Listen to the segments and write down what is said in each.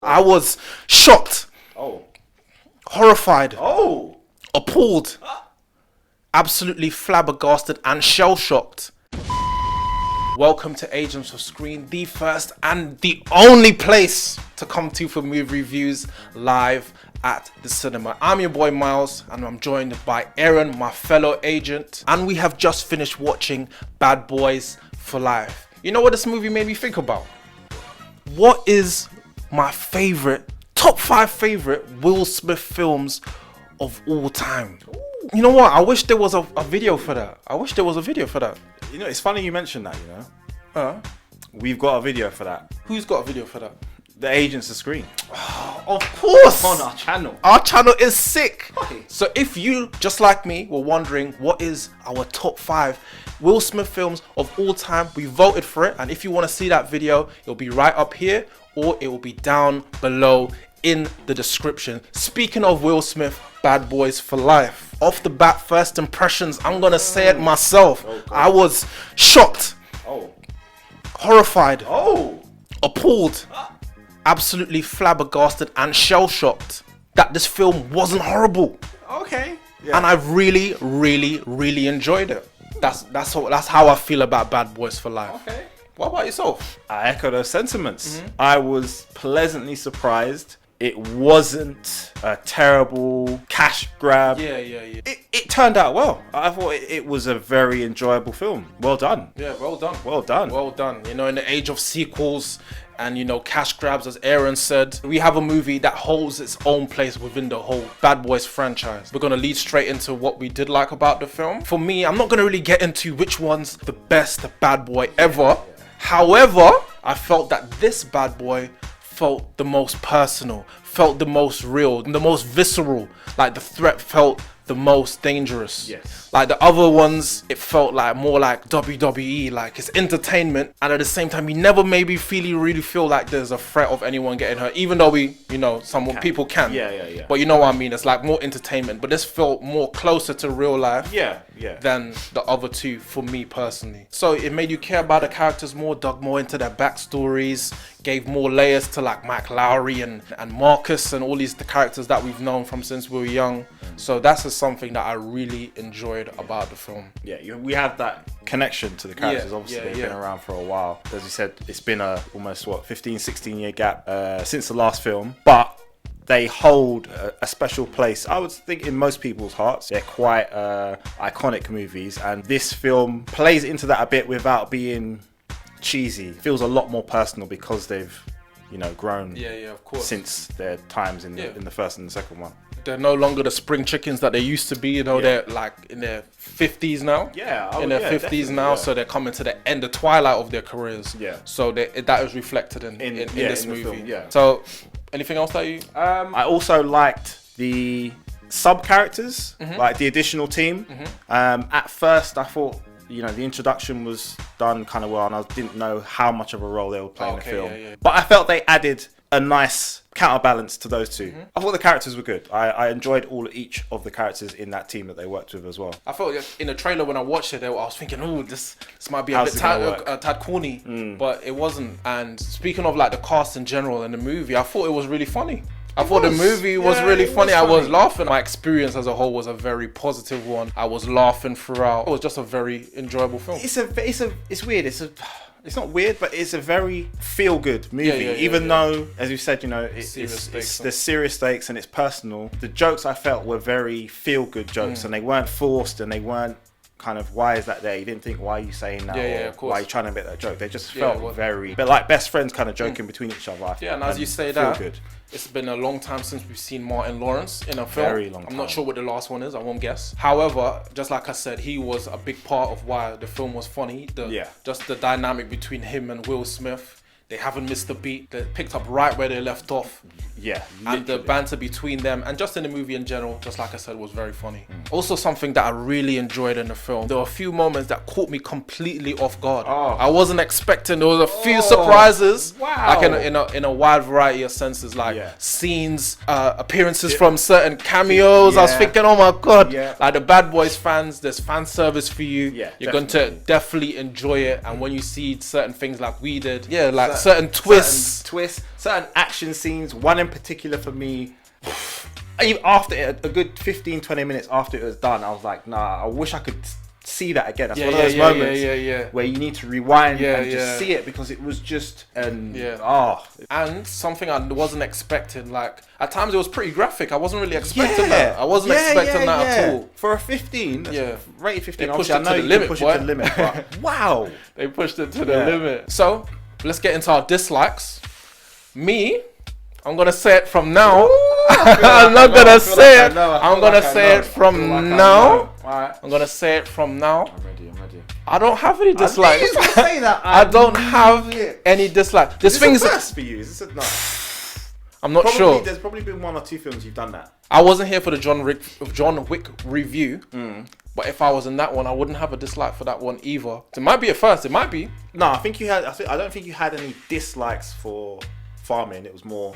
I was shocked, Oh. horrified, Oh. appalled, absolutely flabbergasted and shell-shocked. Welcome to Agents of Screen, the first and the only place to come to for movie reviews live at the cinema. I'm your boy Miles and I'm joined by Aaron, my fellow agent, and we have just finished watching Bad Boys for Life. You know what this movie made me think about? What is my top 5 favorite Will Smith films of all time? You know what? I wish there was a video for that. You know, it's funny you mentioned that, you know. We've got a video for that. Who's got a video for that? The Agents of S.C.R.E.E.N. Of course! On our channel. Our channel is sick. Okay. So if you, just like me, were wondering what is our top 5 Will Smith films of all time, we voted for it. And if you want to see that video, it'll be right up here or it will be down below in the description. Speaking of Will Smith, Bad Boys for Life. Off the bat, first impressions, I'm going to say it myself. Okay. I was shocked, Oh. horrified, Oh. appalled, absolutely flabbergasted and shell-shocked that this film wasn't horrible. Okay. Yeah. And I really enjoyed it. That's how I feel about Bad Boys for Life. Okay. What about yourself? I echo those sentiments. I was pleasantly surprised. It wasn't a terrible cash grab. Yeah. It turned out well. I thought it was a very enjoyable film. Well done. Yeah, well done. Well done. Well done. You know, in the age of sequels and, you know, cash grabs, as Aaron said, we have a movie that holds its own place within the whole Bad Boys franchise. We're going to lead straight into what we did like about the film. For me, I'm not going to really get into which one's the best bad boy ever. However, I felt that this bad boy felt the most personal, felt the most real, the most visceral. Like the threat felt the most dangerous. Yes. Like the other ones, it felt like more like WWE, like it's entertainment, and at the same time, you never maybe really feel like there's a threat of anyone getting hurt, even though people can. Yeah. But you know what I mean? It's like more entertainment, but this felt more closer to real life. Yeah. Than the other two for me personally. So it made you care about the characters more, dug more into their backstories, gave more layers to like Mike Lowry and Marcus and all the characters that we've known from since we were young. So that's just something that I really enjoyed about the film. Yeah, we have that connection to the characters. Obviously, they've been around for a while. As you said, it's been almost 15-16 year gap since the last film, but they hold a special place, I would think, in most people's hearts. They're quite iconic movies, and this film plays into that a bit without being cheesy. It feels a lot more personal because they've, grown Of course. since their times in the first and the second one. They're no longer the spring chickens that they used to be. They're like in their 50s now. In their 50s now, so they're coming to the end, the twilight of their careers. Yeah. So that is reflected in this movie. Film, So, anything else that you? I also liked the sub characters, like the additional team. At first, I thought the introduction was done kind of well, and I didn't know how much of a role they would play in the film. But I felt they added a nice counterbalance to those two. I thought the characters were good. I enjoyed each of the characters in that team that they worked with as well. I felt in the trailer when I watched it, I was thinking, oh, this might be How's a it bit tad corny, but it wasn't. And speaking of like the cast in general in the movie, I thought it was really funny. I thought the movie was really funny. I was laughing. My experience as a whole was a very positive one. I was laughing throughout. It was just a very enjoyable film. It's weird. It's not weird, but it's a very feel-good movie. Even though, as you said, there's serious stakes and it's personal. The jokes I felt were very feel-good jokes, and they weren't forced, and they weren't kind of, why is that there? You didn't think, why are you saying that? Of course. Why are you trying to make that joke? They just felt very, but like best friends kind of joking between each other. And as you say that, good. It's been a long time since we've seen Martin Lawrence in a film. Very long time. I'm not sure what the last one is. I won't guess. However, just like I said, he was a big part of why the film was funny. Just the dynamic between him and Will Smith. They haven't missed a beat. They picked up right where they left off. Yeah. And the banter between them, and just in the movie in general, just like I said, was very funny. Also, something that I really enjoyed in the film, there were a few moments that caught me completely off guard. I wasn't expecting. There was a few surprises. Wow. Like in a wide variety of senses, like scenes, appearances from certain cameos. I was thinking, oh my god, like the Bad Boys fans, there's fan service for you. You're going to definitely enjoy it. And when you see certain things like we did, like certain twists. certain action scenes. One in particular for me, even after it, a good 15-20 minutes after it was done, I was like, nah, I wish I could see that again. That's one of those moments where you need to rewind and just see it, because it was just and something I wasn't expecting. Like at times it was pretty graphic. I wasn't really expecting that. I wasn't expecting that at all. For a 15, rated 15. They pushed it to the limit, push it to the limit, but wow, they pushed it to the limit. So let's get into our dislikes. Me, I'm gonna say it from now. I'm not gonna say it. I'm gonna say it from now. I'm gonna say it from now. I'm ready. I don't have any dislikes. I don't have any dislikes. This thing's first for you. Is this no? I'm not sure. There's probably been 1 or 2 films you've done that. I wasn't here for the John Wick review, but if I was in that one, I wouldn't have a dislike for that one either. It might be a first. It might be. No, I think you had. I don't think you had any dislikes for Farming. It was more.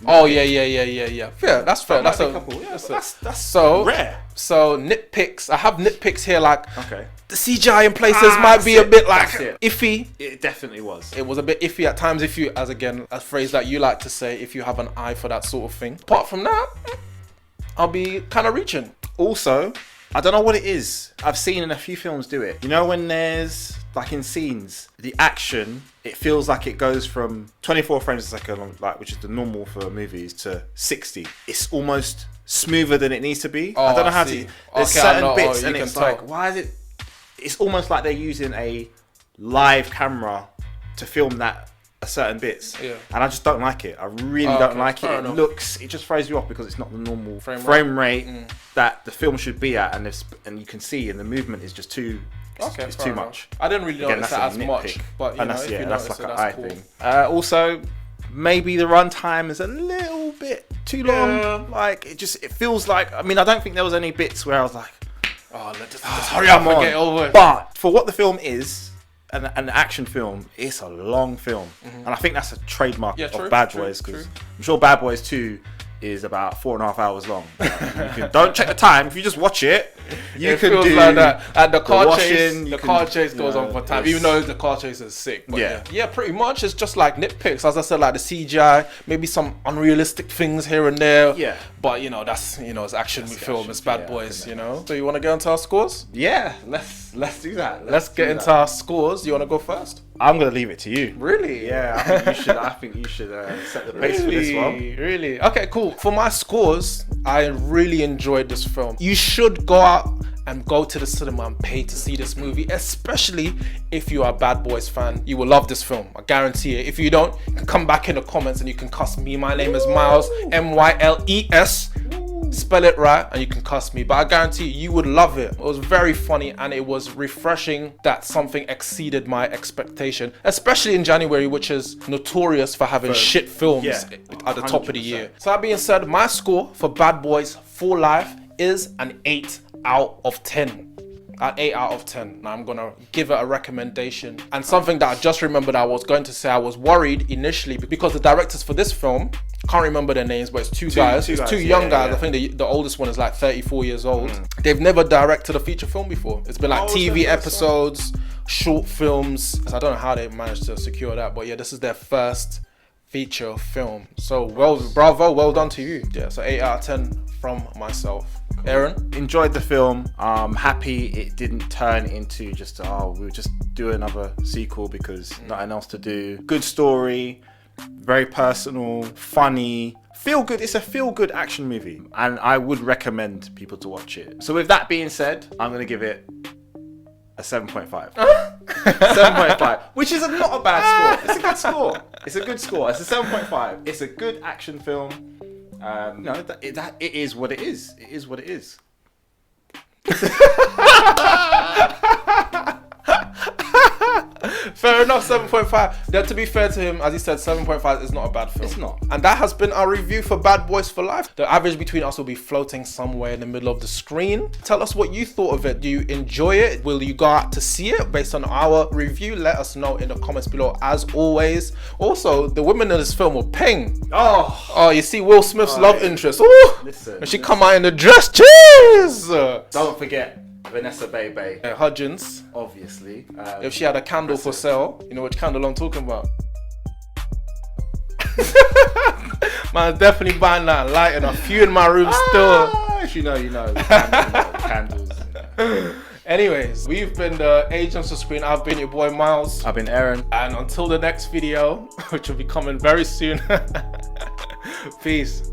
Oh yeah. Yeah, that's fair. That's a couple. Yeah, that's so rare. So nitpicks. I have nitpicks here. Like okay, the CGI in places might be a bit like iffy. It definitely was. It was a bit iffy at times. If you, as again, a phrase that you like to say, if you have an eye for that sort of thing. Apart from that, I'll be kind of reaching. Also, I don't know what it is. I've seen in a few films do it. You know when there's like in scenes, the action, it feels like it goes from 24 frames a second, like which is the normal for movies, to 60. It's almost smoother than it needs to be. I don't know how to. There's certain bits, and it's like, why is it? It's almost like they're using a live camera to film that certain bits, and I just don't like it. I really don't like it. It just throws you off because it's not the normal frame rate that the film should be at, and you can see, and the movement is just too. It's too much. I didn't really notice that as much, but that's like an eye thing. Also, maybe the runtime is a little bit too long. Like it feels like. I mean, I don't think there was any bits where I was like, let's hurry up and get over it. But for what the film is, an action film, it's a long film, and I think that's a trademark of Bad Boys, because I'm sure Bad Boys 2 is about 4.5 hours long. Don't check the time. If you just watch it, you can do like that. And the car chase goes on for time, even though the car chase is sick. But yeah, pretty much. It's just like nitpicks, as I said, like the CGI, maybe some unrealistic things here and there. Yeah. But that's it's action film, it's Bad Boys. So you want to get into our scores? Yeah, let's do that. Let's get into our scores. You want to go first? I'm gonna leave it to you. Really? Yeah, I think you should set the pace for this one. Really? Okay, cool. For my scores, I really enjoyed this film. You should go out and go to the cinema and pay to see this movie, especially if you are a Bad Boys fan. You will love this film, I guarantee it. If you don't, you can come back in the comments and you can cuss me. My name is Miles, Myles. Spell it right and you can cuss me, but I guarantee you would love it. It was very funny and it was refreshing that something exceeded my expectation, especially in January, which is notorious for having shit films at the top of the year. So that being said, my score for Bad Boys for Life is an 8 out of 10. An 8 out of 10. Now I'm gonna give it a recommendation. And something that I just remembered I was going to say, I was worried initially because the directors for this film, can't remember their names, but it's two guys. It's two young guys. I think the oldest one is like 34 years old. They've never directed a feature film before. It's been like TV episodes, short films. So I don't know how they managed to secure that, but yeah, this is their first feature film. So bravo, well done to you. Yeah, so 8 out of 10 from myself. Aaron? Enjoyed the film. Happy it didn't turn into just, we'll just do another sequel because nothing else to do. Good story, very personal, funny, feel good. It's a feel good action movie, and I would recommend people to watch it. So with that being said, I'm going to give it a 7.5. 7.5, which is not a bad score. It's a good score. It's a good score. It's a 7.5. It's a good action film. It is what it is. It is what it is. Fair enough, 7.5. Now, to be fair to him, as he said, 7.5 is not a bad film. It's not. And that has been our review for Bad Boys for Life. The average between us will be floating somewhere in the middle of the screen. Tell us what you thought of it. Do you enjoy it? Will you go out to see it based on our review? Let us know in the comments below, as always. Also, the women in this film were ping. Oh, you see Will Smith's love interest. Ooh, and she come out in the dress. Cheers! Don't forget Vanessa Bebe. Hudgens. Obviously. If she had a candle for sale, you know which candle I'm talking about. Man, definitely buying that light and a few in my room still. If you know, you know. The candles. Anyways, we've been the Agents of Screen. I've been your boy Miles. I've been Aaron. And until the next video, which will be coming very soon. Peace.